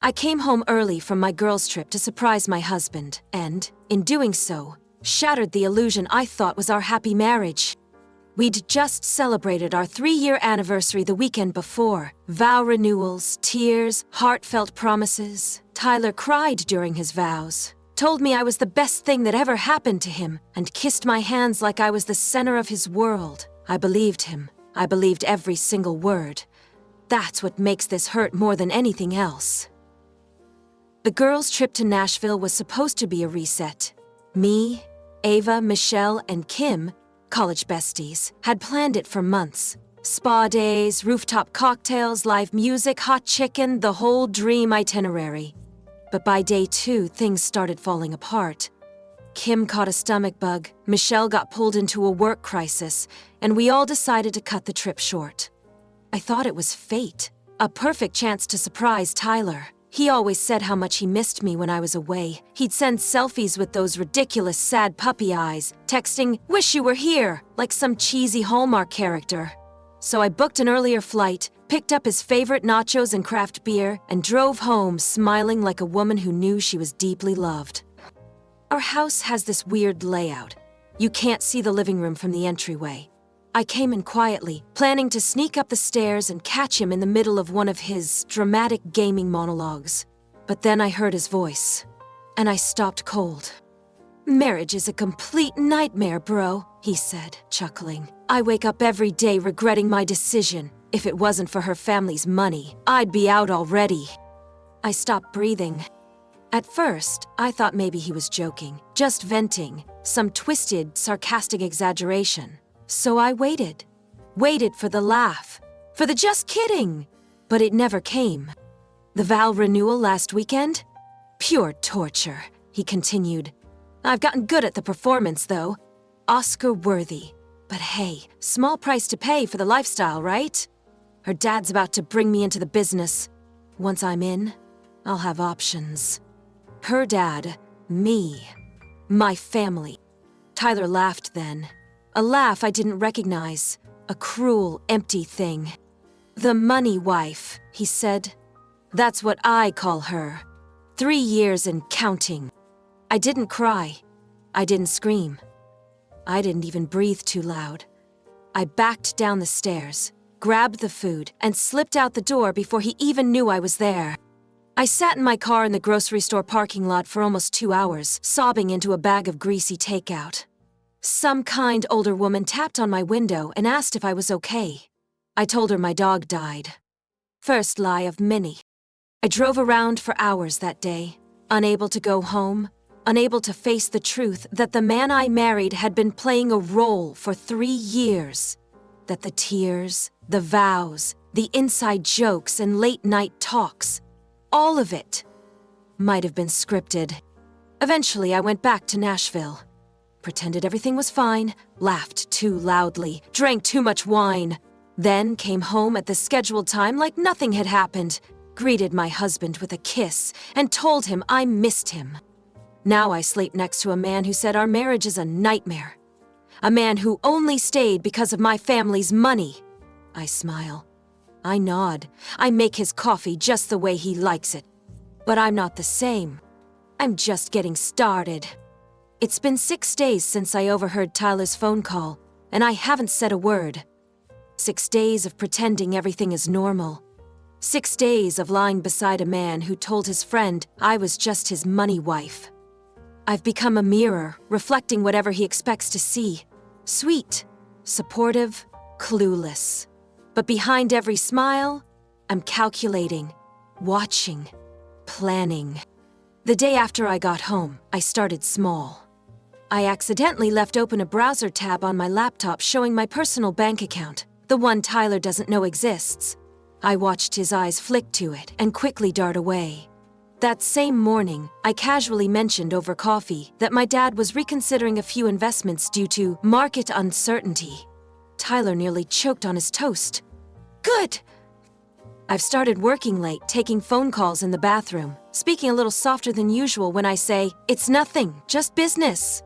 I came home early from my girls' trip to surprise my husband, and, in doing so, shattered the illusion I thought was our happy marriage. We'd just celebrated our 3-year anniversary the weekend before. Vow renewals, tears, heartfelt promises. Tyler cried during his vows, told me I was the best thing that ever happened to him, and kissed my hands like I was the center of his world. I believed him. I believed every single word. That's what makes this hurt more than anything else. The girls' trip to Nashville was supposed to be a reset. Me, Ava, Michelle, and Kim, college besties, had planned it for months. Spa days, rooftop cocktails, live music, hot chicken, the whole dream itinerary. But by day 2, things started falling apart. Kim caught a stomach bug, Michelle got pulled into a work crisis, and we all decided to cut the trip short. I thought it was fate, a perfect chance to surprise Tyler. He always said how much he missed me when I was away. He'd send selfies with those ridiculous sad puppy eyes, texting, "Wish you were here," like some cheesy Hallmark character. So I booked an earlier flight, picked up his favorite nachos and craft beer, and drove home smiling like a woman who knew she was deeply loved. Our house has this weird layout. You can't see the living room from the entryway. I came in quietly, planning to sneak up the stairs and catch him in the middle of one of his dramatic gaming monologues. But then I heard his voice, and I stopped cold. "Marriage is a complete nightmare, bro," he said, chuckling. "I wake up every day regretting my decision. If it wasn't for her family's money, I'd be out already." I stopped breathing. At first, I thought maybe he was joking, just venting, some twisted, sarcastic exaggeration. So I waited for the laugh, for the "just kidding," but it never came. "The vow renewal last weekend? Pure torture," he continued. "I've gotten good at the performance, though. Oscar-worthy. But hey, small price to pay for the lifestyle, right? Her dad's about to bring me into the business. Once I'm in, I'll have options. Her dad, me, my family." Tyler laughed then. A laugh I didn't recognize. A cruel, empty thing. "The money wife," he said. "That's what I call her. 3 years and counting." I didn't cry. I didn't scream. I didn't even breathe too loud. I backed down the stairs, grabbed the food, and slipped out the door before he even knew I was there. I sat in my car in the grocery store parking lot for almost 2 hours, sobbing into a bag of greasy takeout. Some kind older woman tapped on my window and asked if I was okay. I told her my dog died. First lie of many. I drove around for hours that day, unable to go home, unable to face the truth that the man I married had been playing a role for 3 years. That the tears, the vows, the inside jokes and late-night talks, all of it, might have been scripted. Eventually, I went back to Nashville. Pretended everything was fine, laughed too loudly, drank too much wine. Then came home at the scheduled time like nothing had happened, greeted my husband with a kiss, and told him I missed him. Now I sleep next to a man who said our marriage is a nightmare. A man who only stayed because of my family's money. I smile. I nod. I make his coffee just the way he likes it. But I'm not the same. I'm just getting started. It's been 6 days since I overheard Tyler's phone call, and I haven't said a word. 6 days of pretending everything is normal. 6 days of lying beside a man who told his friend I was just his money wife. I've become a mirror, reflecting whatever he expects to see. Sweet, supportive, clueless. But behind every smile, I'm calculating, watching, planning. The day after I got home, I started small. I accidentally left open a browser tab on my laptop showing my personal bank account, the one Tyler doesn't know exists. I watched his eyes flick to it and quickly dart away. That same morning, I casually mentioned over coffee that my dad was reconsidering a few investments due to market uncertainty. Tyler nearly choked on his toast. "Good!" I've started working late, taking phone calls in the bathroom, speaking a little softer than usual when I say, "It's nothing, just business."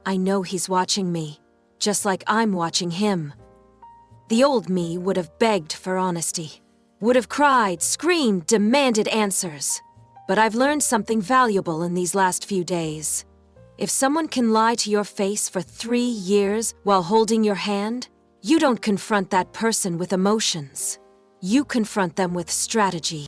I know he's watching me, just like I'm watching him. The old me would have begged for honesty. Would have cried, screamed, demanded answers. But I've learned something valuable in these last few days. If someone can lie to your face for 3 years while holding your hand, you don't confront that person with emotions. You confront them with strategy.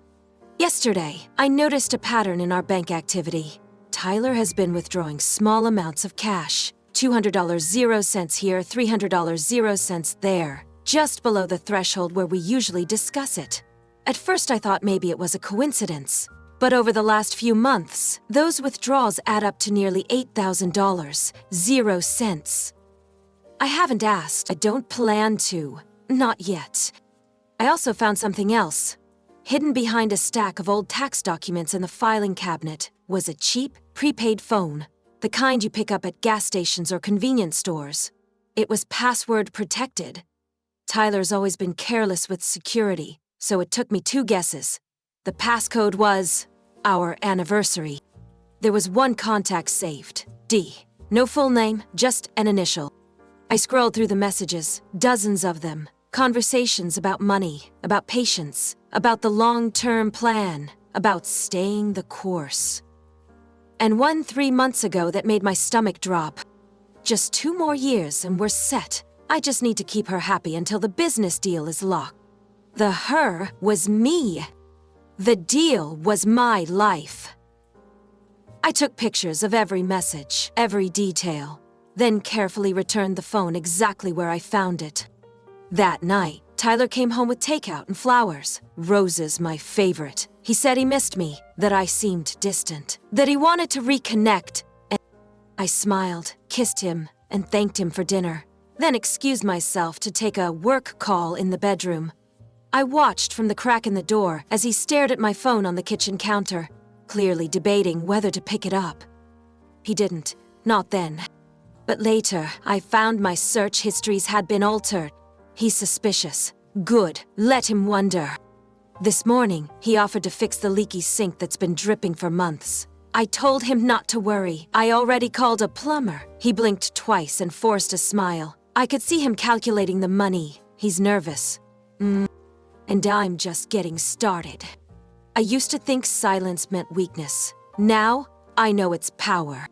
Yesterday, I noticed a pattern in our bank activity. Tyler has been withdrawing small amounts of cash. $200 0 cents here, $300 0 cents there, just below the threshold where we usually discuss it. At first I thought maybe it was a coincidence, but over the last few months, those withdrawals add up to nearly $8,000, 0 cents. I haven't asked. I don't plan to. Not yet. I also found something else. Hidden behind a stack of old tax documents in the filing cabinet was a cheap, prepaid phone, the kind you pick up at gas stations or convenience stores. It was password protected. Tyler's always been careless with security, so it took me 2 guesses. The passcode was our anniversary. There was one contact saved, D. No full name, just an initial. I scrolled through the messages, dozens of them. Conversations about money, about patience, about the long-term plan, about staying the course. And one 3 months ago that made my stomach drop. Just 2 more years and we're set. I just need to keep her happy until the business deal is locked. The her was me. The deal was my life. I took pictures of every message, every detail, then carefully returned the phone exactly where I found it. That night, Tyler came home with takeout and flowers. Roses, my favorite. He said he missed me, that I seemed distant, that he wanted to reconnect, and I smiled, kissed him, and thanked him for dinner, then excused myself to take a work call in the bedroom. I watched from the crack in the door as he stared at my phone on the kitchen counter, clearly debating whether to pick it up. He didn't, not then. But later, I found my search histories had been altered. He's suspicious. Good. Let him wonder. This morning, he offered to fix the leaky sink that's been dripping for months. I told him not to worry. I already called a plumber. He blinked twice and forced a smile. I could see him calculating the money. He's nervous. And I'm just getting started. I used to think silence meant weakness. Now, I know it's power.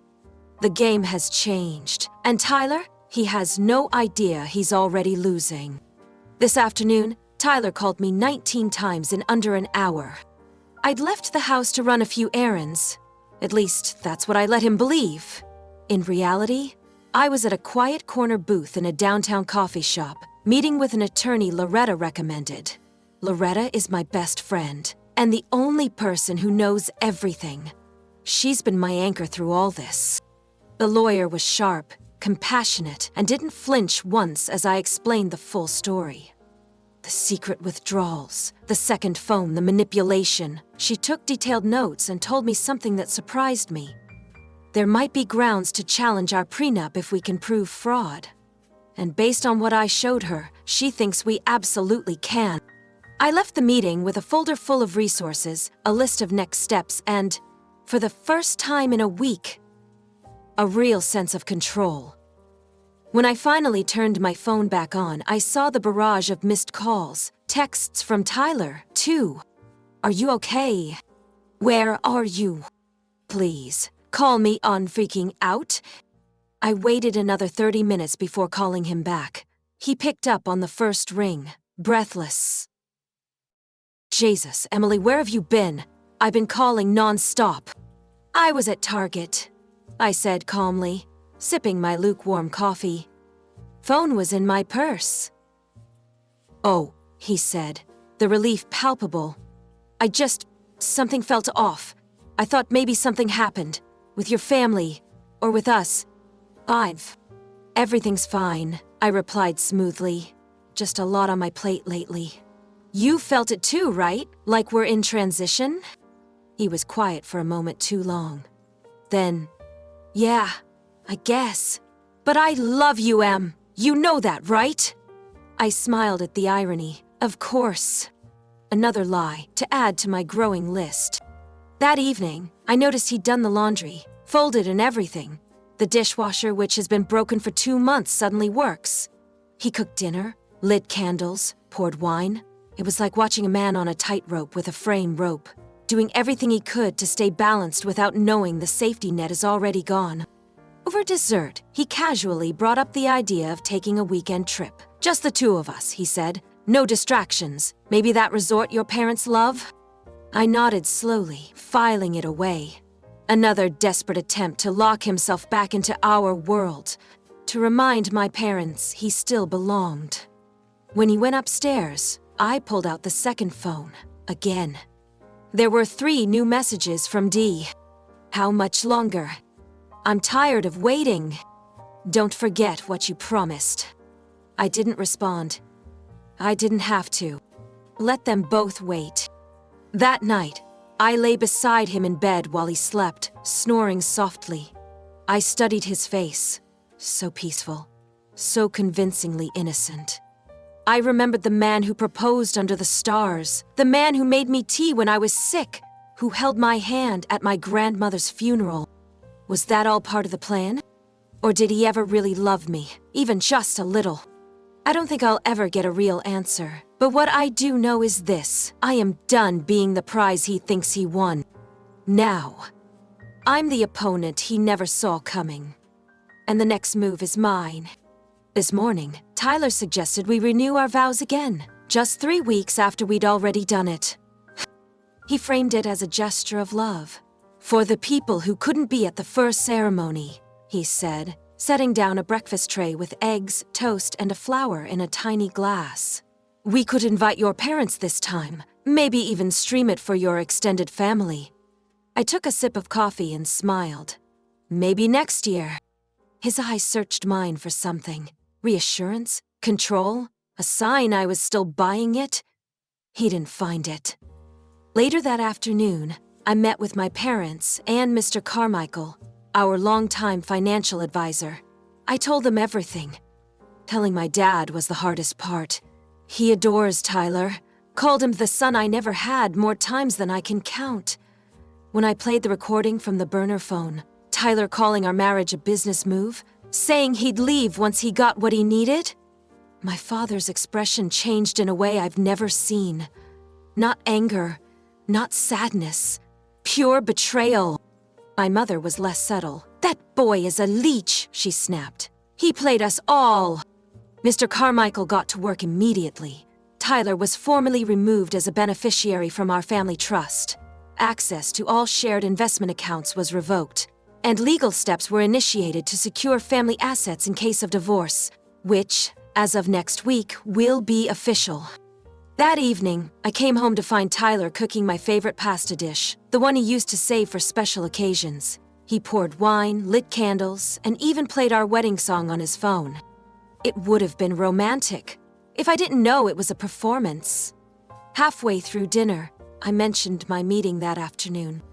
The game has changed. And Tyler? He has no idea he's already losing. This afternoon, Tyler called me 19 times in under an hour. I'd left the house to run a few errands. At least, that's what I let him believe. In reality, I was at a quiet corner booth in a downtown coffee shop, meeting with an attorney Loretta recommended. Loretta is my best friend, and the only person who knows everything. She's been my anchor through all this. The lawyer was sharp, compassionate, and didn't flinch once as I explained the full story. The secret withdrawals, the second phone, the manipulation. She took detailed notes and told me something that surprised me. There might be grounds to challenge our prenup if we can prove fraud. And based on what I showed her, she thinks we absolutely can. I left the meeting with a folder full of resources, a list of next steps, and, for the first time in a week, a real sense of control. When I finally turned my phone back on, I saw the barrage of missed calls, texts from Tyler, too. Are you okay? Where are you? Please, call me on freaking out. I waited another 30 minutes before calling him back. He picked up on the first ring, breathless. Jesus, Emily, where have you been? I've been calling non-stop. I was at Target, I said calmly, sipping my lukewarm coffee. Phone was in my purse. Oh, he said, the relief palpable. Something felt off. I thought maybe something happened. With your family, or with us. Everything's fine, I replied smoothly. Just a lot on my plate lately. You felt it too, right? Like we're in transition? He was quiet for a moment too long. Then, yeah, I guess. But I love you, Em. You know that, right? I smiled at the irony. Of course. Another lie to add to my growing list. That evening, I noticed he'd done the laundry, folded and everything. The dishwasher, which has been broken for 2 months, suddenly works. He cooked dinner, lit candles, poured wine. It was like watching a man on a tightrope with a fraying rope, doing everything he could to stay balanced without knowing the safety net is already gone. Over dessert, he casually brought up the idea of taking a weekend trip. Just the two of us, he said. No distractions. Maybe that resort your parents love? I nodded slowly, filing it away. Another desperate attempt to lock himself back into our world, to remind my parents he still belonged. When he went upstairs, I pulled out the second phone, again. There were 3 new messages from Dee. How much longer? I'm tired of waiting. Don't forget what you promised. I didn't respond. I didn't have to. Let them both wait. That night, I lay beside him in bed while he slept, snoring softly. I studied his face. So peaceful. So convincingly innocent. I remembered the man who proposed under the stars, the man who made me tea when I was sick, who held my hand at my grandmother's funeral. Was that all part of the plan? Or did he ever really love me, even just a little? I don't think I'll ever get a real answer, but what I do know is this: I am done being the prize he thinks he won. Now, I'm the opponent he never saw coming. And the next move is mine. This morning, Tyler suggested we renew our vows again, just 3 weeks after we'd already done it. He framed it as a gesture of love. For the people who couldn't be at the first ceremony, he said, setting down a breakfast tray with eggs, toast, and a flower in a tiny glass. We could invite your parents this time, maybe even stream it for your extended family. I took a sip of coffee and smiled. Maybe next year. His eyes searched mine for something. Reassurance? Control? A sign I was still buying it? He didn't find it. Later that afternoon, I met with my parents and Mr. Carmichael, our longtime financial advisor. I told them everything. Telling my dad was the hardest part. He adores Tyler, called him the son I never had more times than I can count. When I played the recording from the burner phone, Tyler calling our marriage a business move, saying he'd leave once he got what he needed, my father's expression changed in a way I've never seen. Not anger, not sadness, pure betrayal. My mother was less subtle. That boy is a leech, she snapped. He played us all. Mr. Carmichael got to work immediately. Tyler was formally removed as a beneficiary from our family trust. Access to all shared investment accounts was revoked, and legal steps were initiated to secure family assets in case of divorce, which, as of next week, will be official. That evening, I came home to find Tyler cooking my favorite pasta dish, the one he used to save for special occasions. He poured wine, lit candles, and even played our wedding song on his phone. It would have been romantic, if I didn't know it was a performance. Halfway through dinner, I mentioned my meeting that afternoon.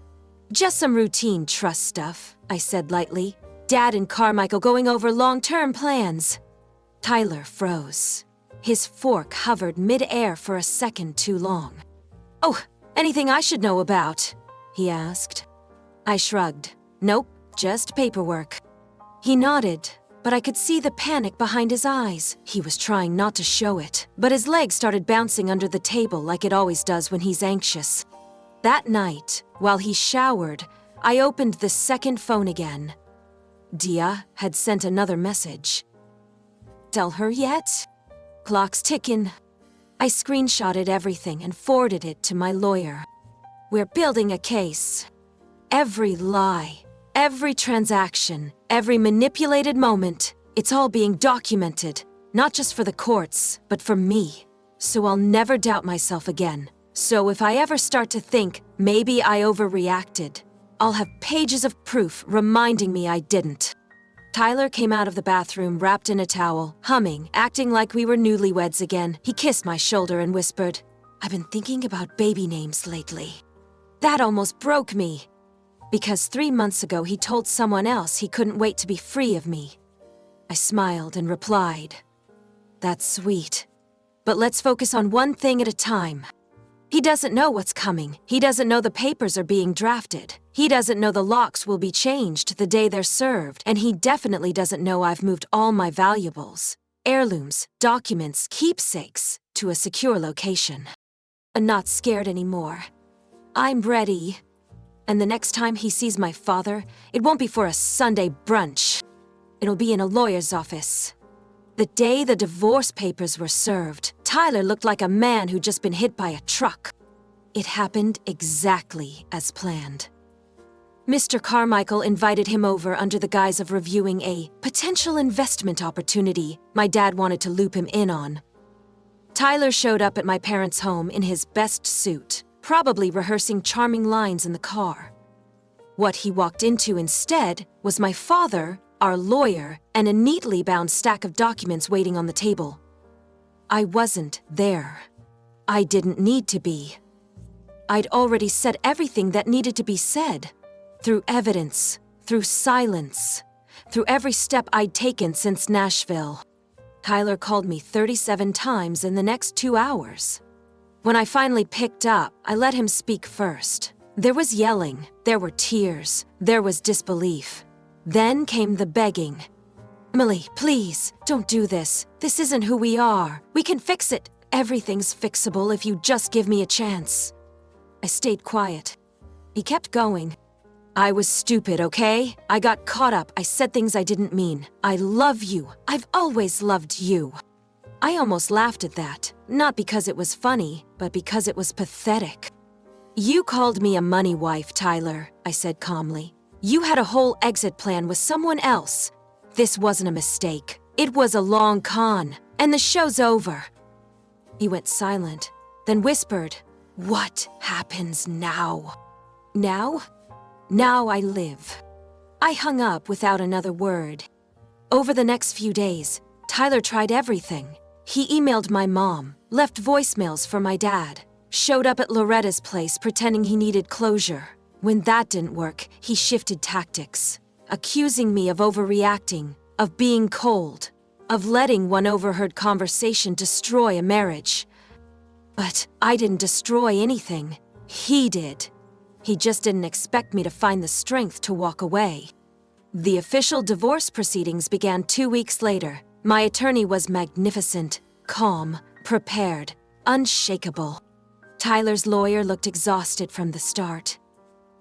Just some routine trust stuff, I said lightly. Dad and Carmichael going over long-term plans. Tyler froze. His fork hovered mid-air for a second too long. Oh, anything I should know about? He asked. I shrugged. Nope, just paperwork. He nodded, but I could see the panic behind his eyes. He was trying not to show it, but his legs started bouncing under the table like it always does when he's anxious. That night, while he showered, I opened the second phone again. Dia had sent another message. Tell her yet? Clock's ticking. I screenshotted everything and forwarded it to my lawyer. We're building a case. Every lie, every transaction, every manipulated moment, it's all being documented, not just for the courts, but for me. So I'll never doubt myself again. So if I ever start to think maybe I overreacted, I'll have pages of proof reminding me I didn't. Tyler came out of the bathroom wrapped in a towel, humming, acting like we were newlyweds again. He kissed my shoulder and whispered, I've been thinking about baby names lately. That almost broke me. Because 3 months ago he told someone else he couldn't wait to be free of me. I smiled and replied, That's sweet. But let's focus on one thing at a time. He doesn't know what's coming. He doesn't know the papers are being drafted. He doesn't know the locks will be changed the day they're served. And he definitely doesn't know I've moved all my valuables. Heirlooms, documents, keepsakes. to a secure location. I'm not scared anymore. I'm ready. And the next time he sees my father, it won't be for a Sunday brunch. It'll be in a lawyer's office. The day the divorce papers were served, Tyler looked like a man who'd just been hit by a truck. It happened exactly as planned. Mr. Carmichael invited him over under the guise of reviewing a potential investment opportunity my dad wanted to loop him in on. Tyler showed up at my parents' home in his best suit, probably rehearsing charming lines in the car. What he walked into instead was my father, our lawyer, and a neatly bound stack of documents waiting on the table. I wasn't there. I didn't need to be. I'd already said everything that needed to be said. Through evidence, through silence, through every step I'd taken since Nashville. Tyler called me 37 times in the next 2 hours. When I finally picked up, I let him speak first. There was yelling, there were tears, there was disbelief. Then came the begging. "Emily, please, don't do this. This isn't who we are. We can fix it. Everything's fixable if you just give me a chance." I stayed quiet. He kept going. "I was stupid, okay? I got caught up. I said things I didn't mean. I love you. I've always loved you." I almost laughed at that, not because it was funny, but because it was pathetic. "You called me a money wife, Tyler," I said calmly. "You had a whole exit plan with someone else. This wasn't a mistake. It was a long con, and the show's over." He went silent, then whispered, "What happens now?" Now? Now I live. I hung up without another word. Over the next few days, Tyler tried everything. He emailed my mom, left voicemails for my dad, showed up at Loretta's place pretending he needed closure. When that didn't work, he shifted tactics, accusing me of overreacting, of being cold, of letting one overheard conversation destroy a marriage. But I didn't destroy anything. He did. He just didn't expect me to find the strength to walk away. The official divorce proceedings began 2 weeks later. My attorney was magnificent, calm, prepared, unshakable. Tyler's lawyer looked exhausted from the start.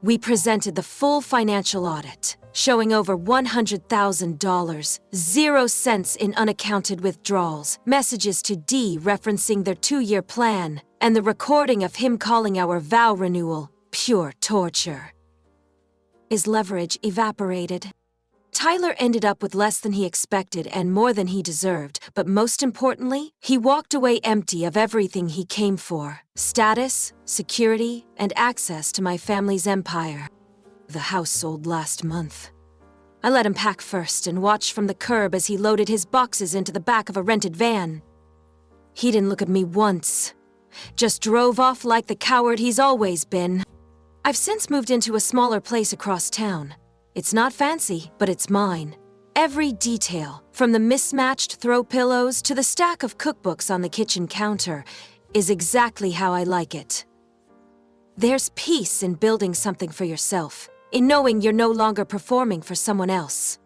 We presented the full financial audit, showing over $100,000, 0 cents in unaccounted withdrawals, messages to Dee referencing their 2-year plan, and the recording of him calling our vow renewal pure torture. His leverage evaporated. Tyler ended up with less than he expected and more than he deserved, but most importantly, he walked away empty of everything he came for: status, security, and access to my family's empire. The house sold last month. I let him pack first and watched from the curb as he loaded his boxes into the back of a rented van. He didn't look at me once, just drove off like the coward he's always been. I've since moved into a smaller place across town. It's not fancy, but it's mine. Every detail, from the mismatched throw pillows to the stack of cookbooks on the kitchen counter, is exactly how I like it. There's peace in building something for yourself, in knowing you're no longer performing for someone else.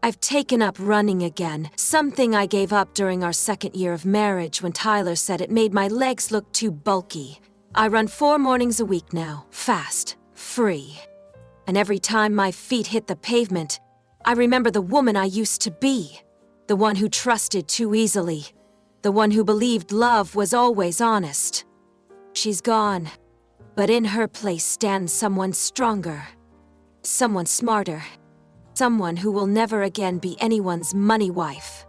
I've taken up running again, something I gave up during our 2nd year of marriage when Tyler said it made my legs look too bulky. I run 4 mornings a week now, fast, free. And every time my feet hit the pavement, I remember the woman I used to be. The one who trusted too easily. The one who believed love was always honest. She's gone. But in her place stands someone stronger. Someone smarter. Someone who will never again be anyone's money wife.